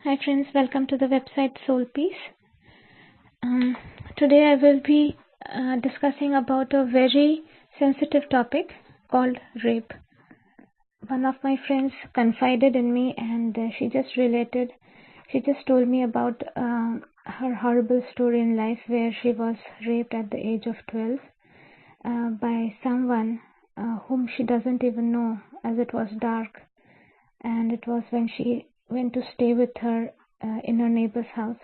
Hi friends, welcome to the website SoulPeace. Today I will be discussing about a very sensitive topic called rape. One of my friends confided in me and she just told me about her horrible story in life where she was raped at the age of 12 by someone whom she doesn't even know, as it was dark, and it was when she went to stay with her in her neighbor's house,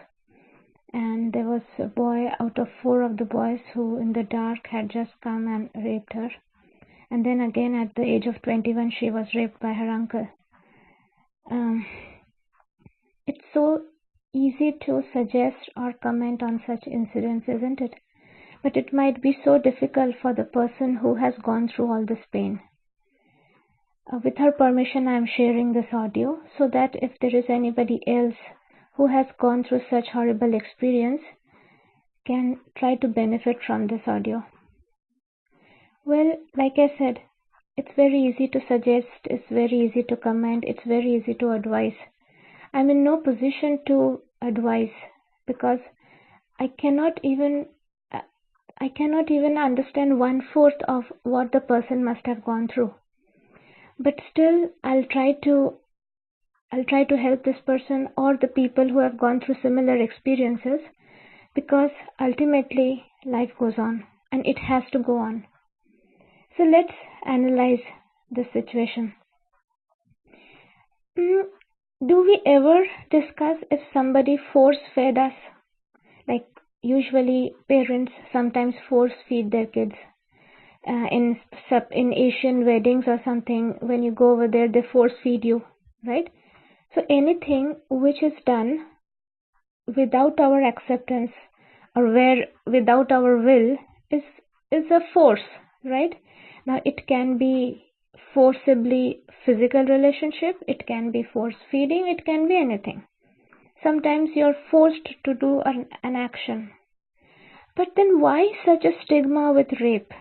and there was a boy out of 4 of the boys who in the dark had just come and raped her. And then again at the age of 21 she was raped by her uncle. It's so easy to suggest or comment on such incidents, isn't it? But it might be so difficult for the person who has gone through all this pain. With her permission, I am sharing this audio so that if there is anybody else who has gone through such horrible experience can try to benefit from this audio. Well, like I said, it's very easy to suggest, it's very easy to comment, it's very easy to advise. I'm in no position to advise because I cannot even understand 1/4 of what the person must have gone through. But still, I'll try to help this person or the people who have gone through similar experiences, because ultimately life goes on and it has to go on. So let's analyze this situation. Do we ever discuss if somebody force fed us? Like usually parents sometimes force feed their kids. In Asian weddings or something, when you go over there, they force feed you, right? So anything which is done without our acceptance or where without our will is a force, right? Now it can be forcibly physical relationship, it can be force feeding, it can be anything. Sometimes you're forced to do an action. But then why such a stigma with rape?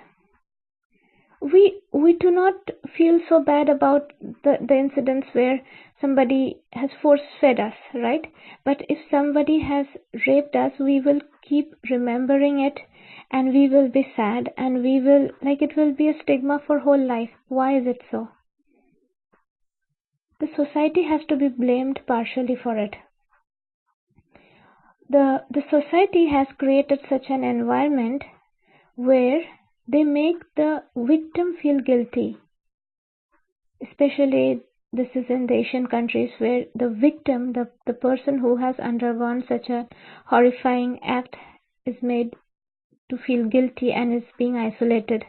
We do not feel so bad about the incidents where somebody has force fed us, right? But if somebody has raped us, we will keep remembering it and we will be sad and we will, like, it will be a stigma for whole life. Why is it so? The society has to be blamed partially for it. The society has created such an environment where they make the victim feel guilty. Especially this is in the Asian countries where the victim, the person who has undergone such a horrifying act, is made to feel guilty and is being isolated.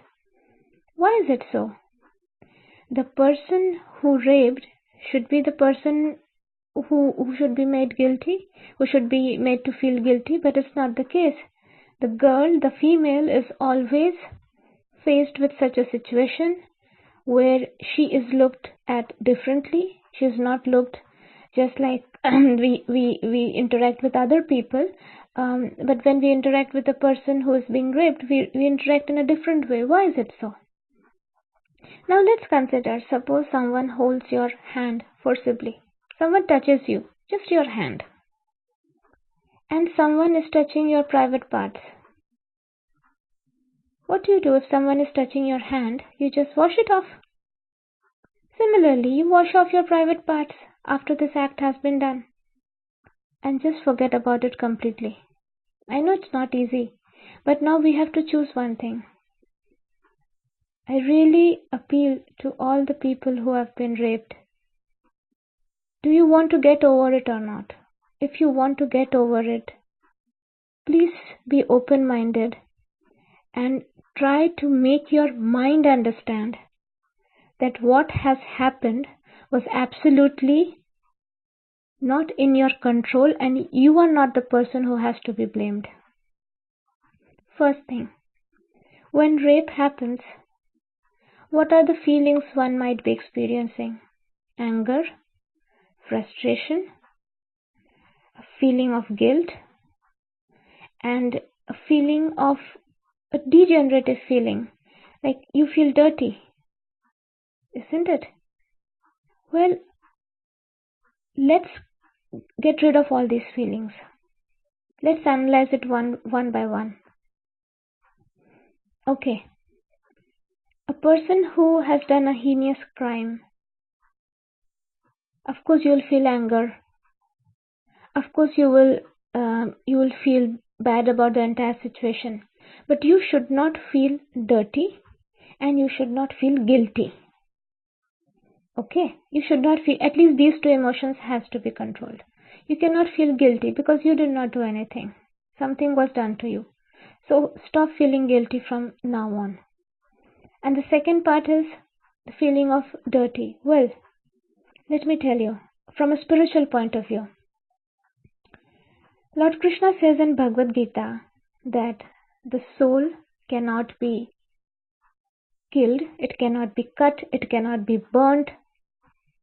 Why is it so? The person who raped should be the person who should be made guilty, who should be made to feel guilty, but it's not the case. The girl, the female, is always faced with such a situation where she is looked at differently. She is not looked just like we interact with other people, but when we interact with a person who is being raped, we interact in a different way. Why is it so? Now let's consider, suppose someone holds your hand forcibly. Someone touches you, just your hand, and someone is touching your private parts. What do you do if someone is touching your hand? You just wash it off. Similarly, you wash off your private parts after this act has been done and just forget about it completely. I know it's not easy, but now we have to choose one thing. I really appeal to all the people who have been raped. Do you want to get over it or not? If you want to get over it, please be open-minded and try to make your mind understand that what has happened was absolutely not in your control and you are not the person who has to be blamed. First thing, when rape happens, what are the feelings one might be experiencing? Anger, frustration, a feeling of guilt, and a feeling of a degenerative feeling, like you feel dirty, isn't it? Well, let's get rid of all these feelings. Let's analyze it one by one. Okay. A person who has done a heinous crime, of course you'll feel anger. Of course you will feel bad about the entire situation. But you should not feel dirty and you should not feel guilty. Okay? You should not feel, at least these two emotions has to be controlled. You cannot feel guilty because you did not do anything. Something was done to you. So stop feeling guilty from now on. And the second part is the feeling of dirty. Well, let me tell you, from a spiritual point of view, Lord Krishna says in Bhagavad Gita that the soul cannot be killed, it cannot be cut, it cannot be burnt,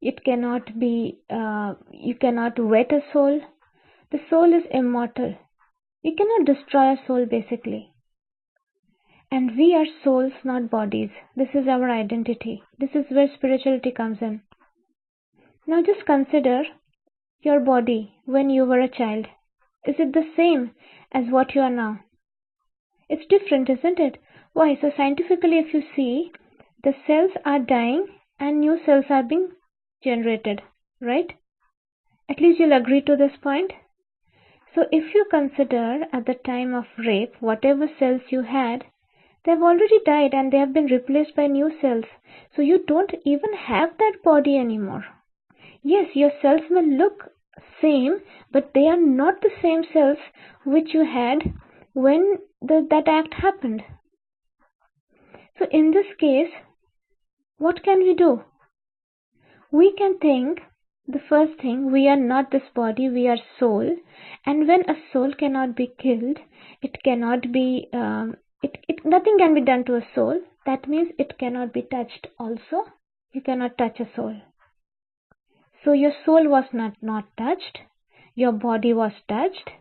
it cannot be, you cannot wet a soul. The soul is immortal. You cannot destroy a soul basically. And we are souls, not bodies. This is our identity. This is where spirituality comes in. Now just consider your body when you were a child. Is it the same as what you are now? It's different, isn't it? Why? So scientifically, if you see, the cells are dying and new cells are being generated, right? At least you'll agree to this point. So if you consider at the time of rape, whatever cells you had, they've already died and they have been replaced by new cells. So you don't even have that body anymore. Yes, your cells may look same, but they are not the same cells which you had when that act happened. So in this case, what can we do? We can think, the first thing, we are not this body, we are soul, and when a soul cannot be killed, it cannot be, nothing can be done to a soul. That means it cannot be touched also. You cannot touch a soul. So your soul was not touched, your body was touched,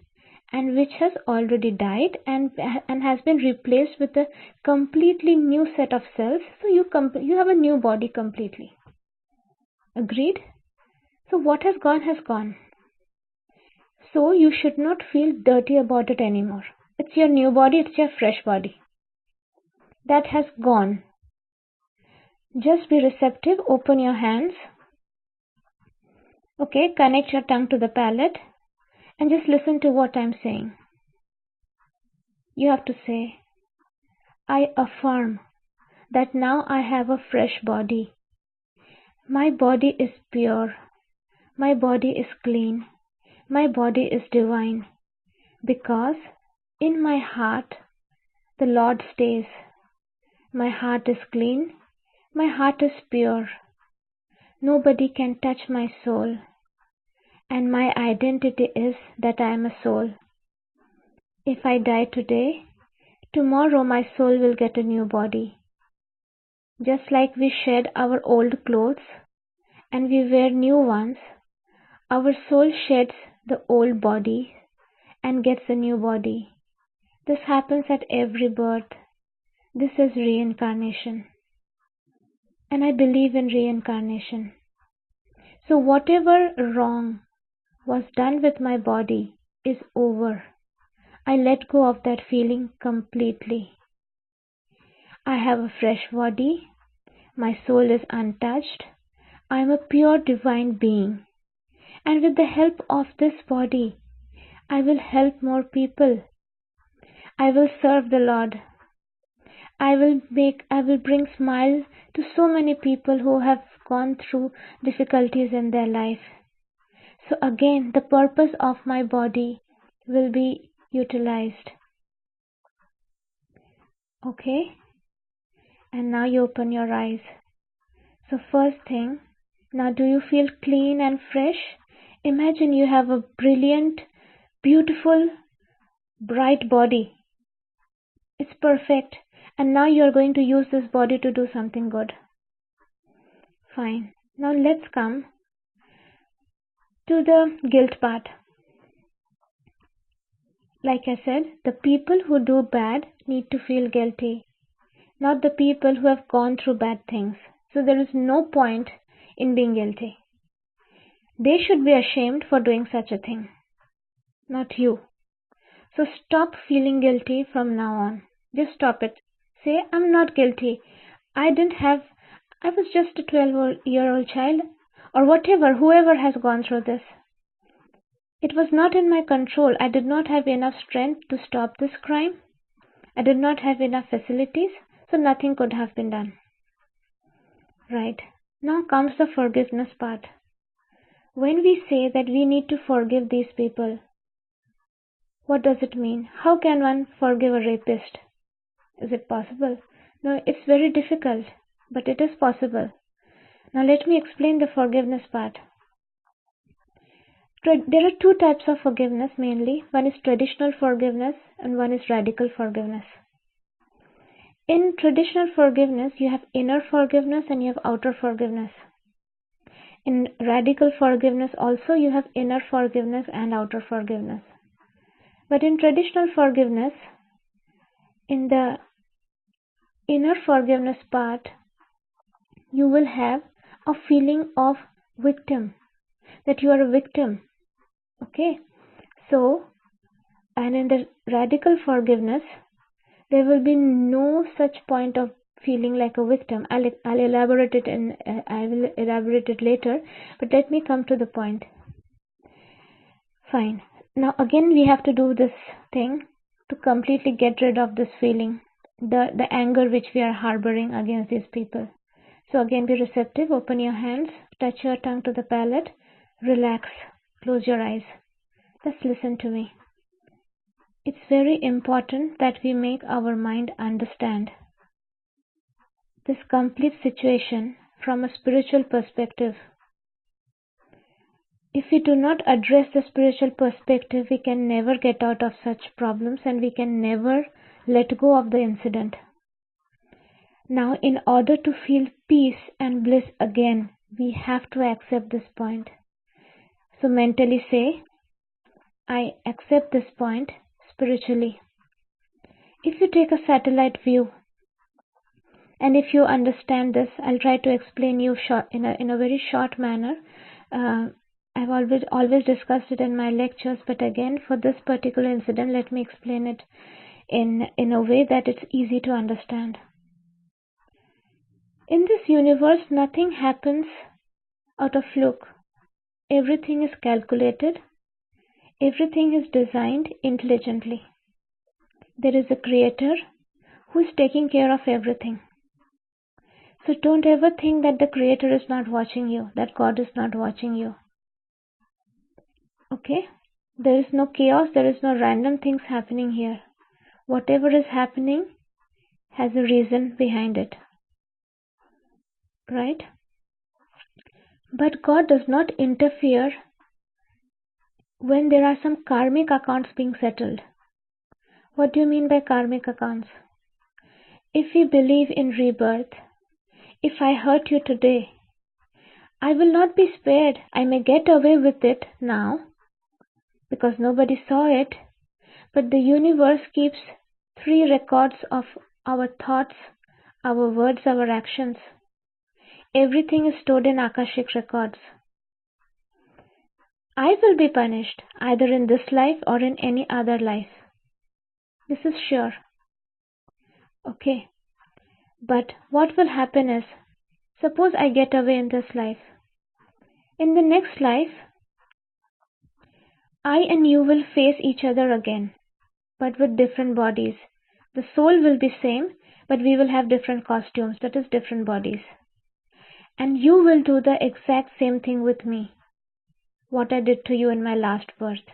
and which has already died and has been replaced with a completely new set of cells. So you have a new body completely. Agreed? So what has gone has gone. So you should not feel dirty about it anymore. It's your new body, it's your fresh body. That has gone. Just be receptive, open your hands. Okay, connect your tongue to the palate and just listen to what I'm saying. You have to say, I affirm that now I have a fresh body. My body is pure. My body is clean. My body is divine. Because in my heart, the Lord stays. My heart is clean. My heart is pure. Nobody can touch my soul. And my identity is that I am a soul. If I die today, tomorrow my soul will get a new body. Just like we shed our old clothes and we wear new ones, our soul sheds the old body and gets a new body. This happens at every birth. This is reincarnation. And I believe in reincarnation. So whatever wrong was done with my body is over. I let go of that feeling completely. I have a fresh body. My soul is untouched. I am a pure divine being. And with the help of this body, I will help more people. I will serve the Lord. I will bring smile to so many people who have gone through difficulties in their life. So again, the purpose of my body will be utilized. Okay? And now you open your eyes. So first thing, now do you feel clean and fresh? Imagine you have a brilliant, beautiful, bright body. It's perfect. And now you are going to use this body to do something good. Fine. Now let's come to the guilt part. Like I said, the people who do bad need to feel guilty, not the people who have gone through bad things. So there is no point in being guilty. They should be ashamed for doing such a thing, not you. So stop feeling guilty from now on. Just stop it. Say, I'm not guilty. I didn't have, I was just a 12-year-old child, or whatever, whoever has gone through this. It was not in my control. I did not have enough strength to stop this crime. I did not have enough facilities, so nothing could have been done. Right. Now comes the forgiveness part. When we say that we need to forgive these people, what does it mean? How can one forgive a rapist? Is it possible? No, it's very difficult, but it is possible. Now let me explain the forgiveness part. There are two types of forgiveness mainly. One is traditional forgiveness and one is radical forgiveness. In traditional forgiveness, you have inner forgiveness and you have outer forgiveness. In radical forgiveness also, you have inner forgiveness and outer forgiveness. But in traditional forgiveness, in the inner forgiveness part, you will have a feeling of victim, that you are a victim. Okay? So, and in the radical forgiveness, there will be no such point of feeling like a victim. I will elaborate it later, but let me come to the point. Fine. Now again we have to do this thing to completely get rid of this feeling, the anger which we are harboring against these people. So again, be receptive, open your hands, touch your tongue to the palate, relax, close your eyes. Just listen to me. It's very important that we make our mind understand this complete situation from a spiritual perspective. If we do not address the spiritual perspective, we can never get out of such problems and we can never let go of the incident. Now, in order to feel peace and bliss again, we have to accept this point. So mentally say, I accept this point spiritually. If you take a satellite view, and if you understand this, I'll try to explain you in a very short manner. I've always discussed it in my lectures, but again, for this particular incident, let me explain it in a way that it's easy to understand. In this universe, nothing happens out of fluke. Everything is calculated. Everything is designed intelligently. There is a creator who is taking care of everything. So don't ever think that the creator is not watching you, that God is not watching you. Okay? There is no chaos, there is no random things happening here. Whatever is happening has a reason behind it. Right? But God does not interfere when there are some karmic accounts being settled. What do you mean by karmic accounts? If we believe in rebirth, if I hurt you today, I will not be spared. I may get away with it now because nobody saw it, but the universe keeps 3 records of our thoughts, our words, our actions. Everything is stored in Akashic records. I will be punished either in this life or in any other life. This is sure. Okay. But what will happen is, suppose I get away in this life. In the next life, I and you will face each other again, but with different bodies. The soul will be same, but we will have different costumes, that is different bodies. And you will do the exact same thing with me, what I did to you in my last birth.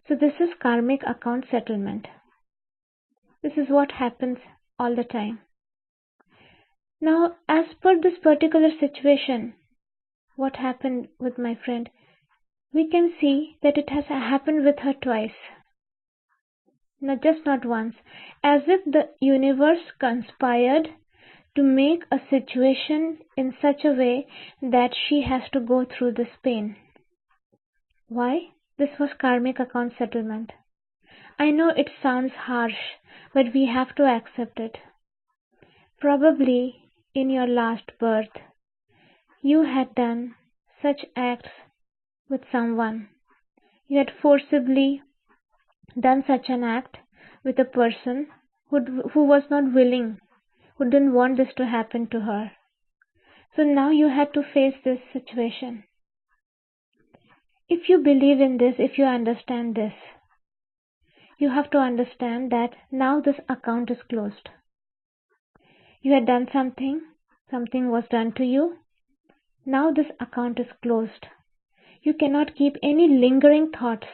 So this is karmic account settlement. This is what happens all the time. Now, as per this particular situation, what happened with my friend, we can see that it has happened with her twice. Not once. As if the universe conspired to make a situation in such a way that she has to go through this pain. Why? This was karmic account settlement. I know it sounds harsh, but we have to accept it. Probably in your last birth, you had done such acts with someone. You had forcibly done such an act with a person who was not willing, who didn't want this to happen to her. So now you had to face this situation. If you believe in this, if you understand this, you have to understand that now this account is closed. You had done something, something was done to you. Now this account is closed. You cannot keep any lingering thoughts.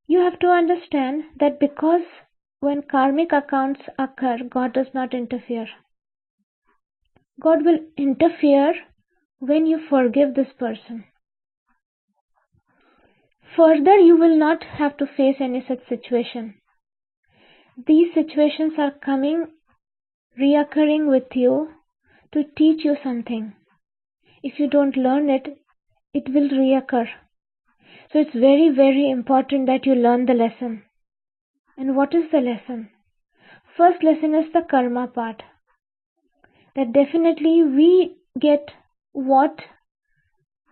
You have to understand that because when karmic accounts occur, God does not interfere. God will interfere when you forgive this person. Further, you will not have to face any such situation. These situations are reoccurring with you to teach you something. If you don't learn it, it will reoccur. So it's very, very important that you learn the lesson. And what is the lesson? First lesson is the karma part. That definitely we get what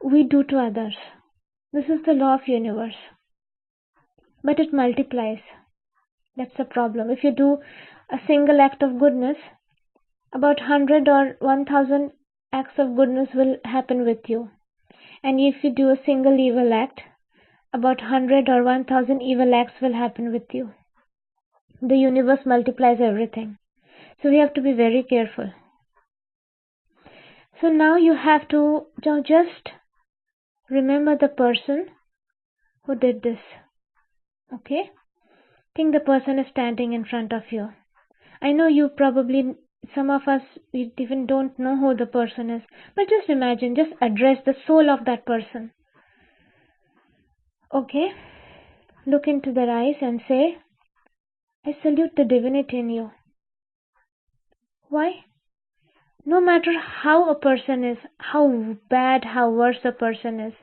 we do to others. This is the law of universe. But it multiplies. That's the problem. If you do a single act of goodness, about 100 or 1000 acts of goodness will happen with you. And if you do a single evil act, about 100 or 1000 evil acts will happen with you. The universe multiplies everything. So we have to be very careful. So now you have to just remember the person who did this. Okay? Think the person is standing in front of you. I know you probably, some of us, we even don't know who the person is. But just imagine, just address the soul of that person. Okay? Look into their eyes and say, I salute the divinity in you. Why? No matter how a person is, how bad, how worse a person is,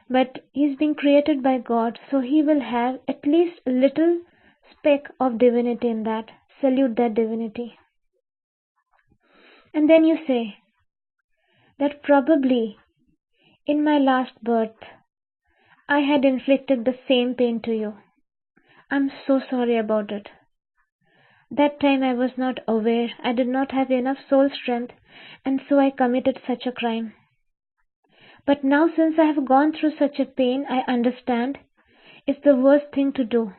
but he's being created by God, so he will have at least a little speck of divinity in that. Salute that divinity. And then you say that probably in my last birth, I had inflicted the same pain to you. I'm so sorry about it. That time I was not aware, I did not have enough soul strength, and so I committed such a crime. But now since I have gone through such a pain, I understand it's the worst thing to do.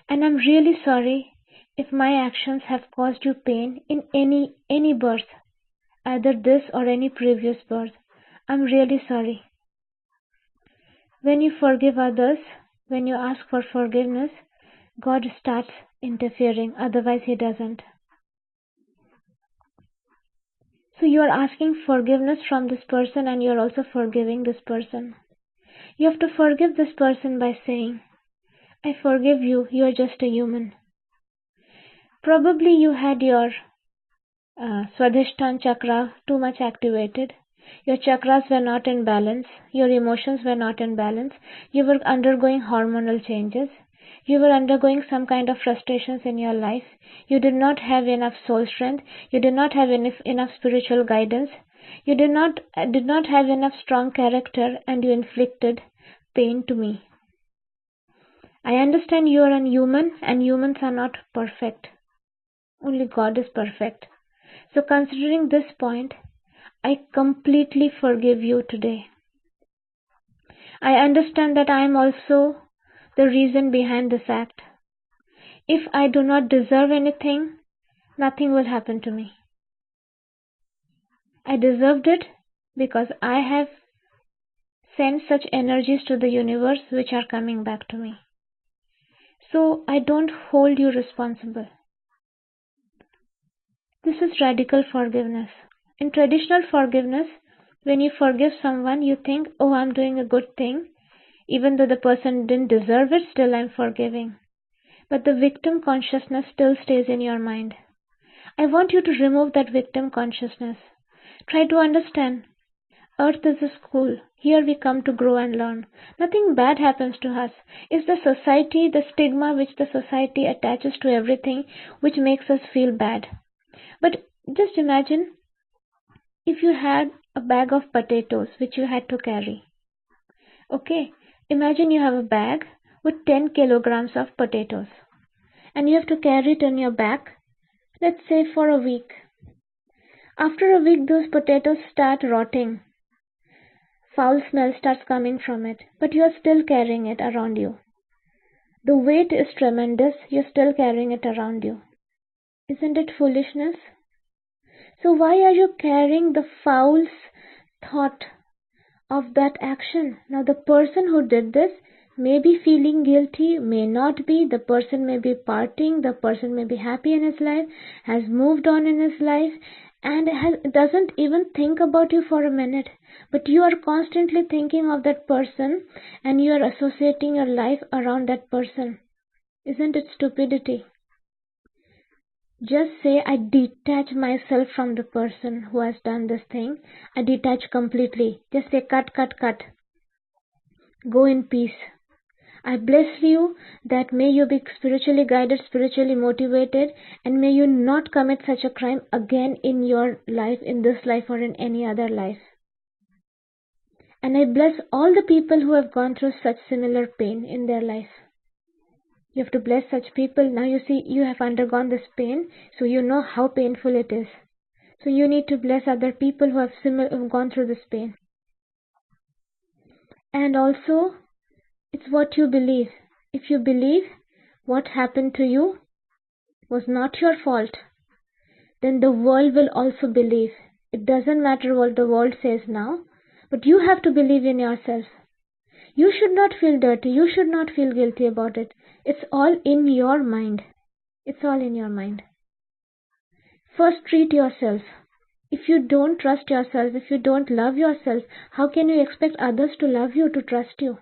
And I'm really sorry if my actions have caused you pain in any birth, either this or any previous birth. I'm really sorry. When you forgive others, when you ask for forgiveness, God starts interfering, otherwise he doesn't. So you are asking forgiveness from this person and you are also forgiving this person. You have to forgive this person by saying, I forgive you, you are just a human. Probably you had your Swadhisthana chakra too much activated. Your chakras were not in balance. Your emotions were not in balance. You were undergoing hormonal changes. You were undergoing some kind of frustrations in your life. You did not have enough soul strength. You did not have enough spiritual guidance. You did not have enough strong character, and you inflicted pain to me. I understand you are a human, and humans are not perfect. Only God is perfect. So considering this point, I completely forgive you today. I understand that I am also the reason behind this act. If I do not deserve anything, nothing will happen to me. I deserved it because I have sent such energies to the universe which are coming back to me. So I don't hold you responsible. This is radical forgiveness. In traditional forgiveness, when you forgive someone, you think, oh, I'm doing a good thing. Even though the person didn't deserve it, still I'm forgiving. But the victim consciousness still stays in your mind. I want you to remove that victim consciousness. Try to understand. Earth is a school. Here we come to grow and learn. Nothing bad happens to us. It's the society, the stigma which the society attaches to everything which makes us feel bad. But just imagine if you had a bag of potatoes which you had to carry. Okay, imagine you have a bag with 10 kilograms of potatoes and you have to carry it on your back, let's say for a week. After a week, those potatoes start rotting. Foul smell starts coming from it, but you are still carrying it around you. The weight is tremendous, you're still carrying it around you. Isn't it foolishness? So why are you carrying the foul thought of that action? Now the person who did this may be feeling guilty, may not be. The person may be partying, the person may be happy in his life, has moved on in his life, and doesn't even think about you for a minute. But you are constantly thinking of that person and you are associating your life around that person. Isn't it stupidity? Just say, I detach myself from the person who has done this thing. I detach completely. Just say, cut, cut, cut. Go in peace. I bless you that may you be spiritually guided, spiritually motivated, and may you not commit such a crime again in your life, in this life or in any other life. And I bless all the people who have gone through such similar pain in their life. You have to bless such people. Now you see, you have undergone this pain, so you know how painful it is. So you need to bless other people who have gone through this pain. And also, it's what you believe. If you believe what happened to you was not your fault, then the world will also believe. It doesn't matter what the world says now, but you have to believe in yourself. You should not feel dirty. You should not feel guilty about it. It's all in your mind. It's all in your mind. First, treat yourself. If you don't trust yourself, if you don't love yourself, how can you expect others to love you, to trust you?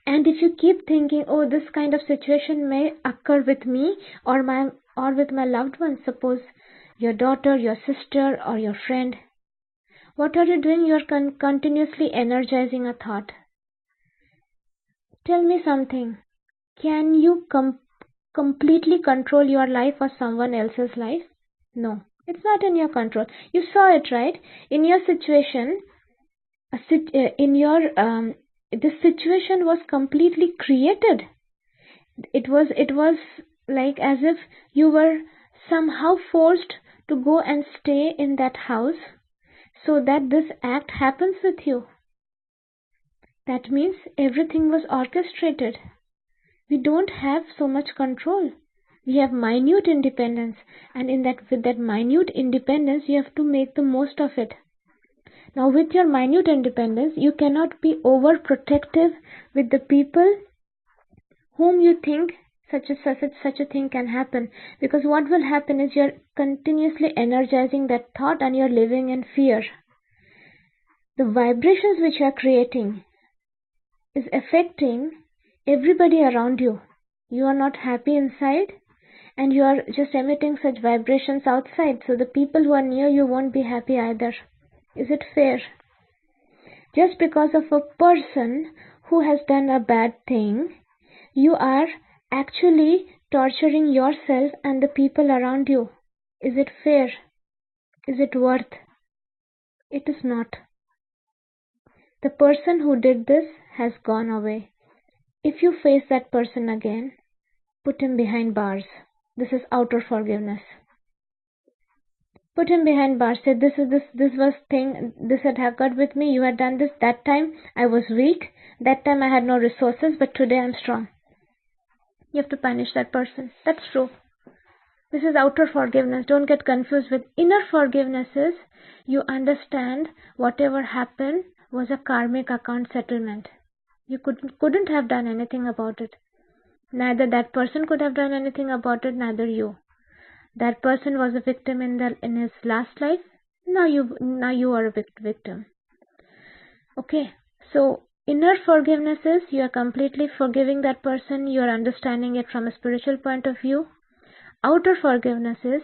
And if you keep thinking, oh, this kind of situation may occur with me or with my loved ones, suppose your daughter, your sister, or your friend, what are you doing? You are continuously energizing a thought. Tell me something. Can you completely control your life or someone else's life? No, it's not in your control. You saw it, right? In your situation, this situation was completely created. It was like as if you were somehow forced to go and stay in that house so that this act happens with you. That means everything was orchestrated. We don't have so much control. We have minute independence, and with that minute independence, you have to make the most of it. Now, with your minute independence, you cannot be overprotective with the people whom you think such a thing can happen. Because what will happen is you're continuously energizing that thought and you're living in fear. The vibrations which you're creating is affecting everybody around you. You are not happy inside and you are just emitting such vibrations outside. So the people who are near you won't be happy either. Is it fair? Just because of a person who has done a bad thing, you are actually torturing yourself and the people around you. Is it fair? Is it worth? It is not. The person who did this has gone away. If you face that person again, put him behind bars. This is outer forgiveness. Put him behind bars. Say, this had happened with me. You had done this. That time I was weak. That time I had no resources, but today I'm strong. You have to punish that person. That's true. This is outer forgiveness. Don't get confused with inner forgiveness. Is you understand whatever happened was a karmic account settlement. You couldn't have done anything about it. Neither that person could have done anything about it, neither you. That person was a victim in his last life. Now you are a victim. Okay. So inner forgiveness is you are completely forgiving that person. You are understanding it from a spiritual point of view. Outer forgiveness is,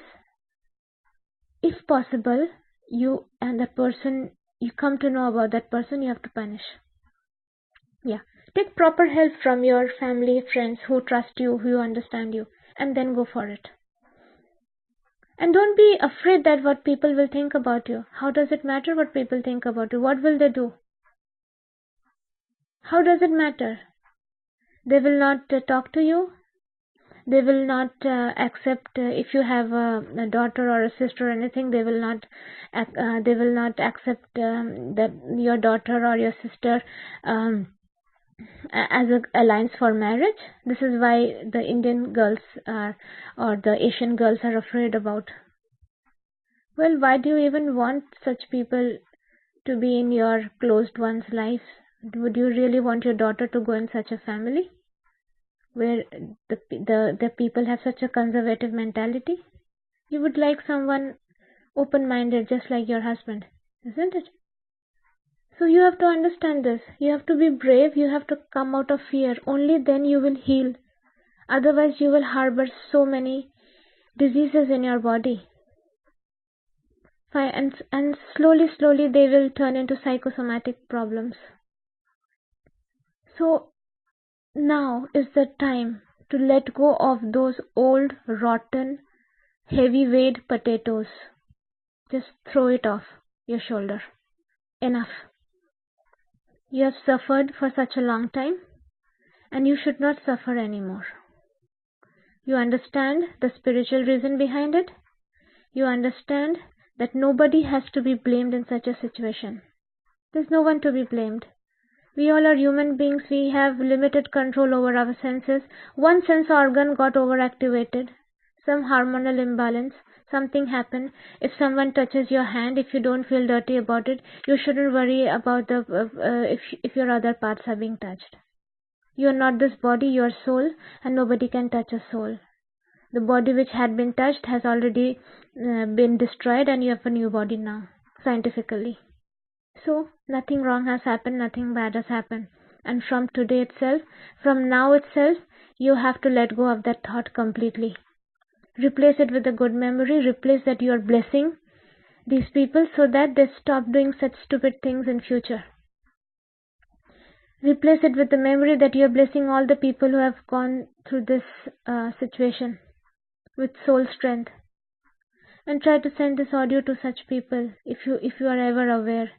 if possible, you and that person, you come to know about that person, you have to punish. Yeah. Take proper help from your family, friends who trust you, who understand you, and then go for it. And don't be afraid that what people will think about you. How does it matter what people think about you? What will they do? How does it matter? They will not talk to you. They will not accept if you have a daughter or a sister or anything. They will not. They will not accept that your daughter or your sister as a alliance for marriage. This is why the Indian girls are, or the Asian girls are afraid about. Well, why do you even want such people to be in your closed one's life? Would you really want your daughter to go in such a family where the people have such a conservative mentality? You would like someone open-minded, just like your husband, isn't it? So you have to understand this. You have to be brave. You have to come out of fear. Only then you will heal. Otherwise, you will harbor so many diseases in your body. And slowly, slowly, they will turn into psychosomatic problems. So now is the time to let go of those old, rotten, heavy-weight potatoes. Just throw it off your shoulder. Enough. You have suffered for such a long time, and you should not suffer anymore. You understand the spiritual reason behind it. You understand that nobody has to be blamed in such a situation. There's no one to be blamed. We all are human beings. We have limited control over our senses. One sense organ got overactivated. Some hormonal imbalance. Something happened. If someone touches your hand, if you don't feel dirty about it, you shouldn't worry about if your other parts are being touched. You are not this body, you are soul, and nobody can touch a soul. The body which had been touched has already been destroyed, and you have a new body now, scientifically. So nothing wrong has happened, nothing bad has happened. And from today itself, from now itself, you have to let go of that thought completely. Replace it with a good memory. Replace that you are blessing these people so that they stop doing such stupid things in future. Replace it with the memory that you are blessing all the people who have gone through this situation with soul strength. And try to send this audio to such people if you are ever aware,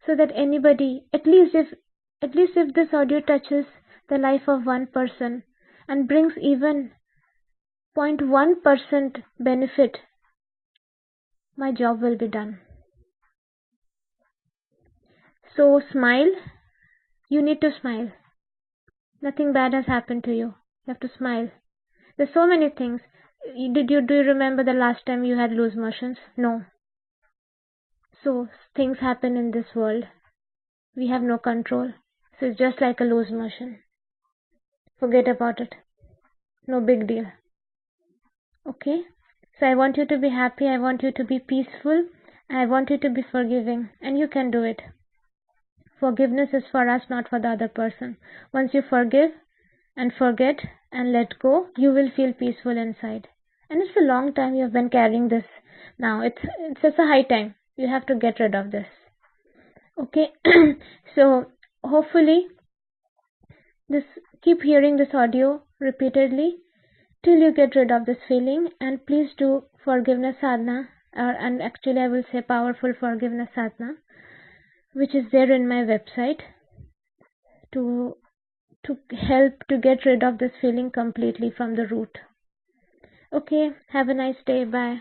so that anybody, at least if this audio touches the life of one person and brings even 0.1% benefit, my job will be done. So smile. You need to smile. Nothing bad has happened to you. You have to smile. There's so many things. Do you remember the last time you had loose motions? No. So things happen in this world. We have no control. So it's just like a loose motion. Forget about it. No big deal. Okay? So I want you to be happy. I want you to be peaceful. I want you to be forgiving. And you can do it. Forgiveness is for us, not for the other person. Once you forgive and forget and let go, you will feel peaceful inside. And it's a long time you have been carrying this. Now it's just a high time. You have to get rid of this. Okay? So hopefully keep hearing this audio repeatedly till you get rid of this feeling, and please do forgiveness sadhana, and actually I will say powerful forgiveness sadhana, which is there in my website to help to get rid of this feeling completely from the root. Okay, have a nice day. Bye.